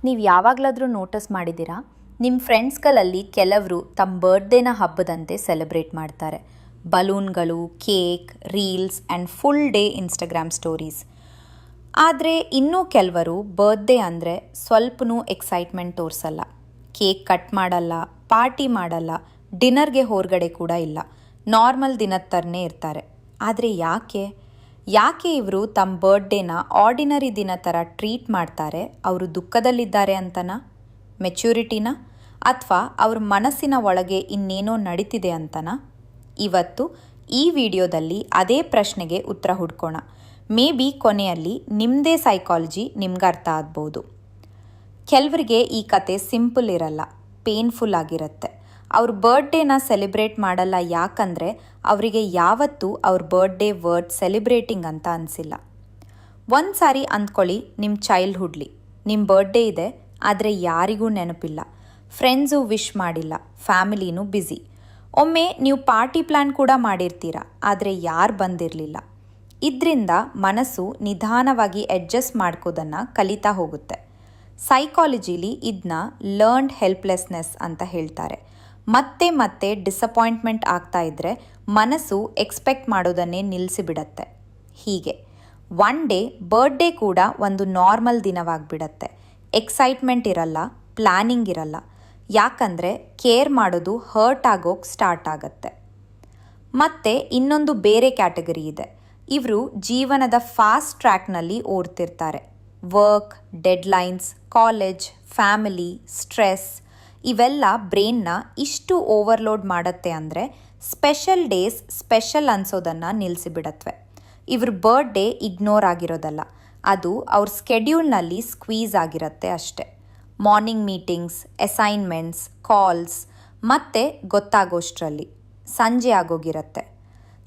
ನೀವು ಯಾವಾಗಲಾದರೂ ನೋಟಿಸ್ ಮಾಡಿದ್ದೀರಾ, ನಿಮ್ಮ ಫ್ರೆಂಡ್ಸ್ಗಳಲ್ಲಿ ಕೆಲವರು ತಮ್ಮ ಬರ್ತ್ಡೇನ ಹಬ್ಬದಂತೆ ಸೆಲೆಬ್ರೇಟ್ ಮಾಡ್ತಾರೆ. ಬಲೂನ್ಗಳು, cake, reels and full day Instagram stories. ಆದರೆ ಇನ್ನೂ ಕೆಲವರು ಬರ್ತ್ಡೇ ಅಂದರೆ ಸ್ವಲ್ಪನೂ ಎಕ್ಸೈಟ್ಮೆಂಟ್ ತೋರಿಸಲ್ಲ. ಕೇಕ್ ಕಟ್ ಮಾಡಲ್ಲ, ಪಾರ್ಟಿ ಮಾಡಲ್ಲ, ಡಿನ್ನರ್ಗೆ ಹೊರಗಡೆ ಕೂಡ ಇಲ್ಲ. ನಾರ್ಮಲ್ ದಿನದ ಥರನೇ ಇರ್ತಾರೆ. ಆದರೆ ಯಾಕೆ ಇವರು ತಮ್ಮ ಬರ್ತ್ಡೇನ ಆರ್ಡಿನರಿ ದಿನ ಥರ ಟ್ರೀಟ್ ಮಾಡ್ತಾರೆ? ಅವರು ದುಃಖದಲ್ಲಿದ್ದಾರೆ ಅಂತನಾ, ಮೆಚ್ಯೂರಿಟಿನ, ಅಥವಾ ಅವ್ರ ಮನಸ್ಸಿನ ಒಳಗೆ ಇನ್ನೇನೋ ನಡೀತಿದೆ ಅಂತನಾ? ಇವತ್ತು ಈ ವಿಡಿಯೋದಲ್ಲಿ ಅದೇ ಪ್ರಶ್ನೆಗೆ ಉತ್ತರ ಹುಡ್ಕೋಣ. ಮೇ ಬಿ ಕೊನೆಯಲ್ಲಿ ನಿಮ್ಮದೇ ಸೈಕಾಲಜಿ ನಿಮ್ಗೆ ಅರ್ಥ ಆಗ್ಬೋದು. ಕೆಲವರಿಗೆ ಈ ಕತೆ ಸಿಂಪಲ್ ಇರಲ್ಲ, ಪೇನ್ಫುಲ್ ಆಗಿರುತ್ತೆ. ಅವ್ರ ಬರ್ತ್ಡೇನ ಸೆಲೆಬ್ರೇಟ್ ಮಾಡಲ್ಲ ಯಾಕಂದರೆ ಅವರಿಗೆ ಯಾವತ್ತೂ ಅವ್ರ ಬರ್ತ್ಡೇ ವರ್ಡ್ ಸೆಲೆಬ್ರೇಟಿಂಗ್ ಅಂತ ಅನಿಸಿಲ್ಲ. ಒಂದು ಸಾರಿ ಅಂದ್ಕೊಳ್ಳಿ, ನಿಮ್ಮ ಚೈಲ್ಡ್ಹುಡ್ಲಿ ನಿಮ್ಮ ಬರ್ತ್ಡೇ ಇದೆ, ಆದರೆ ಯಾರಿಗೂ ನೆನಪಿಲ್ಲ, ಫ್ರೆಂಡ್ಸು ವಿಶ್ ಮಾಡಿಲ್ಲ, ಫ್ಯಾಮಿಲಿನೂ ಬ್ಯುಸಿ. ಒಮ್ಮೆ ನೀವು ಪಾರ್ಟಿ ಪ್ಲ್ಯಾನ್ ಕೂಡ ಮಾಡಿರ್ತೀರ, ಆದರೆ ಯಾರು ಬಂದಿರಲಿಲ್ಲ. ಇದರಿಂದ ಮನಸ್ಸು ನಿಧಾನವಾಗಿ ಅಡ್ಜಸ್ಟ್ ಮಾಡ್ಕೋದನ್ನು ಕಲಿತಾ ಹೋಗುತ್ತೆ. ಸೈಕಾಲಜಿಲಿ ಇದನ್ನ ಲರ್ನ್ಡ್ ಹೆಲ್ಪ್ಲೆಸ್ನೆಸ್ ಅಂತ ಹೇಳ್ತಾರೆ. ಮತ್ತೆ ಡಿಸಪಾಯಿಂಟ್ಮೆಂಟ್ ಆಗ್ತಾ ಇದ್ದರೆ ಮನಸ್ಸು ಎಕ್ಸ್ಪೆಕ್ಟ್ ಮಾಡೋದನ್ನೇ ನಿಲ್ಲಿಸಿಬಿಡತ್ತೆ. ಹೀಗೆ ಒನ್ ಡೇ ಬರ್ತ್ಡೇ ಕೂಡ ಒಂದು ನಾರ್ಮಲ್ ದಿನವಾಗಿಬಿಡತ್ತೆ. ಎಕ್ಸೈಟ್ಮೆಂಟ್ ಇರಲ್ಲ, ಪ್ಲ್ಯಾನಿಂಗ್ ಇರಲ್ಲ, ಯಾಕಂದರೆ ಕೇರ್ ಮಾಡೋದು ಹರ್ಟ್ ಆಗೋಕ್ಕೆ ಸ್ಟಾರ್ಟ್ ಆಗತ್ತೆ. ಮತ್ತು ಇನ್ನೊಂದು ಬೇರೆ ಕ್ಯಾಟಗರಿ ಇದೆ. ಇವರು ಜೀವನದ ಫಾಸ್ಟ್ ಟ್ರ್ಯಾಕ್ನಲ್ಲಿ ಓಡ್ತಿರ್ತಾರೆ. Work, deadlines, college, family, stress ಇವೆಲ್ಲ ಬ್ರೈನ್ನ ಇಷ್ಟು ಓವರ್ಲೋಡ್ ಮಾಡುತ್ತೆ ಅಂದರೆ ಸ್ಪೆಷಲ್ ಡೇಸ್ ಸ್ಪೆಷಲ್ ಅನ್ಸೋದನ್ನು ನಿಲ್ಲಿಸಿಬಿಡತ್ವೆ. ಇವ್ರ ಬರ್ತ್ಡೇ ಇಗ್ನೋರ್ ಆಗಿರೋದಲ್ಲ, ಅದು ಅವ್ರ ಸ್ಕೆಡ್ಯೂಲ್ನಲ್ಲಿ ಸ್ಕ್ವೀಸ್ ಆಗಿರುತ್ತೆ ಅಷ್ಟೆ. ಮಾರ್ನಿಂಗ್ ಮೀಟಿಂಗ್ಸ್, ಅಸೈನ್ಮೆಂಟ್ಸ್, ಕಾಲ್ಸ್ ಮತ್ತೆ ಗೊತ್ತಾಗೋಷ್ಟರಲ್ಲಿ ಸಂಜೆ ಆಗೋಗಿರುತ್ತೆ.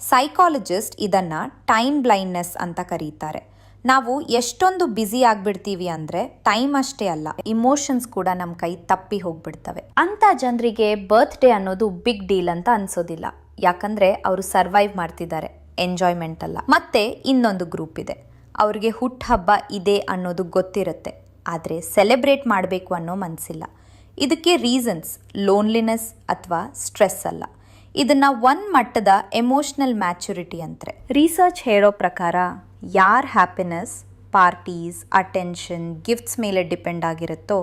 ಸೈಕಾಲಜಿಸ್ಟ್ ಇದನ್ನು ಟೈಮ್ ಬ್ಲೈಂಡ್ನೆಸ್ ಅಂತ ಕರೀತಾರೆ. ನಾವು ಎಷ್ಟೊಂದು ಬ್ಯುಸಿ ಆಗಿಬಿಡ್ತೀವಿ ಅಂದರೆ ಟೈಮ್ ಅಷ್ಟೇ ಅಲ್ಲ, ಇಮೋಷನ್ಸ್ ಕೂಡ ನಮ್ಮ ಕೈ ತಪ್ಪಿ ಹೋಗ್ಬಿಡ್ತವೆ. ಅಂಥ ಜನರಿಗೆ ಬರ್ತ್ಡೇ ಅನ್ನೋದು ಬಿಗ್ ಡೀಲ್ ಅಂತ ಅನ್ಸೋದಿಲ್ಲ, ಯಾಕಂದರೆ ಅವರು ಸರ್ವೈವ್ ಮಾಡ್ತಿದ್ದಾರೆ, ಎಂಜಾಯ್ಮೆಂಟ್ ಅಲ್ಲ. ಮತ್ತೆ ಇನ್ನೊಂದು ಗ್ರೂಪ್ ಇದೆ, ಅವ್ರಿಗೆ ಹುಟ್ಟುಹಬ್ಬ ಇದೆ ಅನ್ನೋದು ಗೊತ್ತಿರುತ್ತೆ, ಆದರೆ ಸೆಲೆಬ್ರೇಟ್ ಮಾಡಬೇಕು ಅನ್ನೋ ಮನಸ್ಸಿಲ್ಲ. ಇದಕ್ಕೆ ರೀಸನ್ಸ್ ಲೋನ್ಲಿನೆಸ್ ಅಥವಾ ಸ್ಟ್ರೆಸ್ ಅಲ್ಲ, ಇದನ್ನು ಒಂದು ಮಟ್ಟದ ಎಮೋಷ್ನಲ್ ಮ್ಯಾಚುರಿಟಿ ಅಂತಾರೆ. ರಿಸರ್ಚ್ ಹೇಳೋ ಪ್ರಕಾರ ಯಾರ ಹ್ಯಾಪಿನೆಸ್ ಪಾರ್ಟೀಸ್, ಅಟೆನ್ಷನ್, ಗಿಫ್ಟ್ಸ್ ಮೇಲೆ ಡಿಪೆಂಡ್ ಆಗಿರುತ್ತೋ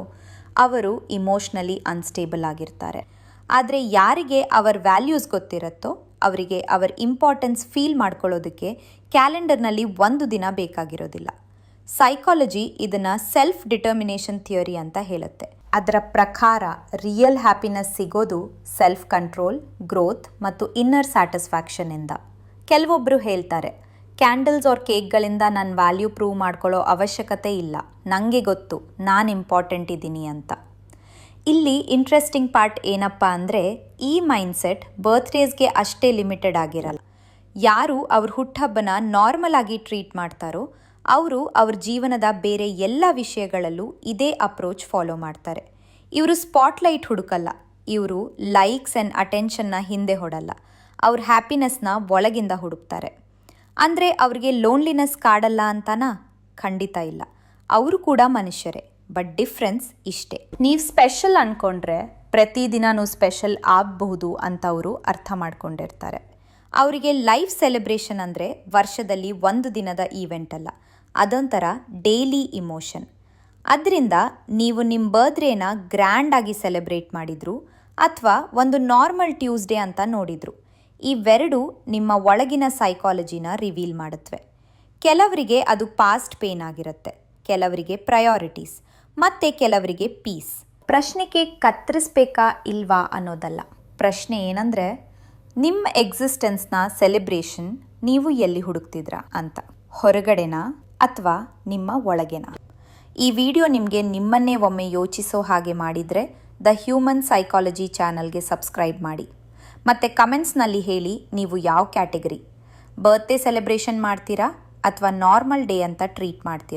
ಅವರು ಇಮೋಷ್ನಲಿ ಅನ್ಸ್ಟೇಬಲ್ ಆಗಿರ್ತಾರೆ. ಆದರೆ ಯಾರಿಗೆ ಅವರ ವ್ಯಾಲ್ಯೂಸ್ ಗೊತ್ತಿರುತ್ತೋ ಅವರಿಗೆ ಅವರ ಇಂಪಾರ್ಟೆನ್ಸ್ ಫೀಲ್ ಮಾಡ್ಕೊಳ್ಳೋದಕ್ಕೆ ಕ್ಯಾಲೆಂಡರ್ನಲ್ಲಿ ಒಂದು ದಿನ ಬೇಕಾಗಿರೋದಿಲ್ಲ. ಸೈಕಾಲಜಿ ಇದನ್ನು ಸೆಲ್ಫ್ ಡಿಟರ್ಮಿನೇಷನ್ ಥಿಯರಿ ಅಂತ ಹೇಳುತ್ತೆ. ಅದರ ಪ್ರಕಾರ ರಿಯಲ್ ಹ್ಯಾಪಿನೆಸ್ ಸಿಗೋದು ಸೆಲ್ಫ್ ಕಂಟ್ರೋಲ್, ಗ್ರೋತ್ ಮತ್ತು ಇನ್ನರ್ ಸ್ಯಾಟಿಸ್ಫ್ಯಾಕ್ಷನಿಂದ. ಕೆಲವೊಬ್ಬರು ಹೇಳ್ತಾರೆ, ಕ್ಯಾಂಡಲ್ಸ್ ಆರ್ ಕೇಕ್ಗಳಿಂದ ನನ್ನ ವ್ಯಾಲ್ಯೂ ಪ್ರೂವ್ ಮಾಡ್ಕೊಳ್ಳೋ ಅವಶ್ಯಕತೆ ಇಲ್ಲ, ನನಗೆ ಗೊತ್ತು ನಾನು ಇಂಪಾರ್ಟೆಂಟ್ ಇದ್ದೀನಿ ಅಂತ. ಇಲ್ಲಿ ಇಂಟ್ರೆಸ್ಟಿಂಗ್ ಪಾರ್ಟ್ ಏನಪ್ಪ ಅಂದರೆ ಈ ಮೈಂಡ್ಸೆಟ್ ಬರ್ತ್ಡೇಸ್ಗೆ ಅಷ್ಟೇ ಲಿಮಿಟೆಡ್ ಆಗಿರಲ್ಲ. ಯಾರು ಅವ್ರ ಹುಟ್ಟುಹಬ್ಬನ ನಾರ್ಮಲ್ ಆಗಿ ಟ್ರೀಟ್ ಮಾಡ್ತಾರೋ ಅವರು ಅವ್ರ ಜೀವನದ ಬೇರೆ ಎಲ್ಲ ವಿಷಯಗಳಲ್ಲೂ ಇದೇ ಅಪ್ರೋಚ್ ಫಾಲೋ ಮಾಡ್ತಾರೆ. ಇವರು ಸ್ಪಾಟ್ಲೈಟ್ ಹುಡುಕಲ್ಲ, ಇವರು ಲೈಕ್ಸ್ ಆ್ಯಂಡ್ ಅಟೆನ್ಷನ್ನ ಹಿಂದೆ ಹೊಡಲ್ಲ, ಅವ್ರ ಹ್ಯಾಪಿನೆಸ್ನ ಒಳಗಿಂದ ಹುಡುಕ್ತಾರೆ. ಅಂದರೆ ಅವ್ರಿಗೆ ಲೋನ್ಲಿನೆಸ್ ಕಾಡಲ್ಲ ಅಂತನಾ? ಖಂಡಿತ ಇಲ್ಲ, ಅವರು ಕೂಡ ಮನುಷ್ಯರೇ. ಬಟ್ ಡಿಫ್ರೆನ್ಸ್ ಇಷ್ಟೇ, ನೀವು ಸ್ಪೆಷಲ್ ಅಂದ್ಕೊಂಡ್ರೆ ಪ್ರತಿದಿನವೂ ಸ್ಪೆಷಲ್ ಆಗಬಹುದು ಅಂತ ಅವರು ಅರ್ಥ ಮಾಡ್ಕೊಂಡಿರ್ತಾರೆ. ಅವರಿಗೆ ಲೈಫ್ ಸೆಲೆಬ್ರೇಷನ್ ಅಂದರೆ ವರ್ಷದಲ್ಲಿ ಒಂದು ದಿನದ ಈವೆಂಟ್ ಅಲ್ಲ, ಅದೊಂಥರ ಡೈಲಿ ಇಮೋಷನ್. ಅದರಿಂದ ನೀವು ನಿಮ್ಮ ಬರ್ತ್ಡೇನ ಗ್ರ್ಯಾಂಡಾಗಿ ಸೆಲೆಬ್ರೇಟ್ ಮಾಡಿದ್ರು ಅಥವಾ ಒಂದು ನಾರ್ಮಲ್ ಟ್ಯೂಸ್ಡೇ ಅಂತ ನೋಡಿದ್ರು, ಇವೆರಡೂ ನಿಮ್ಮ ಒಳಗಿನ ಸೈಕಾಲಜಿನ ರಿವೀಲ್ ಮಾಡುತ್ತವೆ. ಕೆಲವರಿಗೆ ಅದು ಪಾಸ್ಟ್ ಪೇನ್ ಆಗಿರುತ್ತೆ, ಕೆಲವರಿಗೆ ಪ್ರಯಾರಿಟೀಸ್, ಮತ್ತು ಕೆಲವರಿಗೆ ಪೀಸ್. ಪ್ರಶ್ನೆಗೆ ಕತ್ತರಿಸ್ಬೇಕಾ ಇಲ್ವಾ ಅನ್ನೋದಲ್ಲ, ಪ್ರಶ್ನೆ ಏನಂದರೆ ನಿಮ್ಮ ಎಕ್ಸಿಸ್ಟೆನ್ಸ್ನ ಸೆಲೆಬ್ರೇಷನ್ ನೀವು ಎಲ್ಲಿ ಹುಡುಕ್ತಿದ್ರಾ ಅಂತ, ಹೊರಗಡೆನಾ ಅಥವಾ ನಿಮ್ಮ ಒಳಗೆನಾ? ಈ ವಿಡಿಯೋ ನಿಮಗೆ ನಿಮ್ಮನ್ನೇ ಒಮ್ಮೆ ಯೋಚಿಸೋ ಹಾಗೆ ಮಾಡಿದರೆ ದ ಹ್ಯೂಮನ್ ಸೈಕಾಲಜಿ ಚಾನಲ್ಗೆ ಸಬ್ಸ್ಕ್ರೈಬ್ ಮಾಡಿ. ಮತ್ತು ಕಮೆಂಟ್ಸ್ನಲ್ಲಿ ಹೇಳಿ ನೀವು ಯಾವ ಕ್ಯಾಟಗರಿ, ಬರ್ತ್ಡೇ ಸೆಲೆಬ್ರೇಷನ್ ಮಾಡ್ತೀರಾ ಅಥವಾ ನಾರ್ಮಲ್ ಡೇ ಅಂತ ಟ್ರೀಟ್ ಮಾಡ್ತೀರಾ?